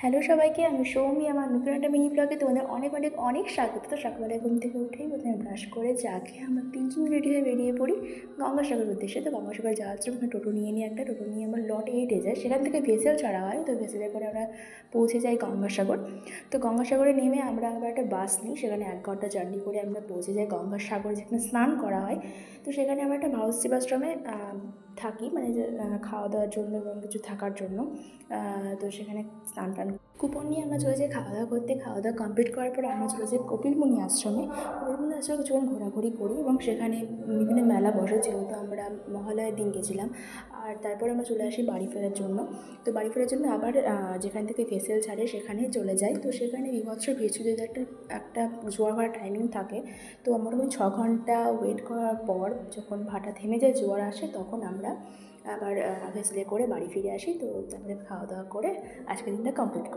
Hello সবাইকে, আমি সৌমি। আমার নতুন একটা মিনি ব্লগে তোমাদের অনেক অনেক অনেক স্বাগত। তো সকালবেলায় ঘুম থেকে উঠেই প্রথমে ব্রাশ করে চা খেয়ে আমরা তিনজন রেডি হয়ে বেরিয়ে পড়ি গঙ্গাসাগরের উদ্দেশ্যে। তো গঙ্গাসাগরে যাওয়ার জন্য ওখানে টোটো নিয়ে একটা টোটো নিয়ে আমরা লট 8-এ যাই। সেখান থেকে ভেসেল ছাড়া হয়, তো ভেসেলে করে আমরা পৌঁছে যাই গঙ্গাসাগর। তো গঙ্গাসাগরে নেমে আমরা আবার একটা বাস নিই, সেখানে 1 ঘন্টা জার্নি করে আমরা পৌঁছে যাই গঙ্গাসাগরে, যেখানে স্নান করা হয়। তো সেখানে আমরা একটা হাউস সেবাশ্রমে থাকি, মানে যে খাওয়া দাওয়ার জন্য এবং কিছু থাকার জন্য। তো সেখানে স্নান টান কুপন নিয়ে আমরা চলে যাই খাওয়া দাওয়া করতে। খাওয়া দাওয়া কমপ্লিট করার পর আমরা চলে যাই কপিলমুনি আশ্রমে। কপিলমুনি আশ্রমে কিছুক্ষণ ঘোরাঘুরি করি এবং সেখানে বিভিন্ন মেলা বসে, যেহেতু আমরা মহালয়ার দিন গেছিলাম। আর তারপরে আমরা চলে আসি বাড়ি ফেরার জন্য। তো বাড়ি ফেরার জন্য আবার যেখান থেকে ভেসেল ছাড়ে সেখানে চলে যাই। তো সেখানে বিভৎস ভিড়, একটা জোয়ার ভাটার টাইমিং থাকে। তো মোটামুটি 6 ঘন্টা ওয়েট করার পর যখন ভাটা থেমে যায়, জোয়ার আসে, তখন আমরা আবার ভেসেলে করে বাড়ি ফিরে আসি। তো তারপরে খাওয়া দাওয়া করে আজকের দিনটা কমপ্লিট করি।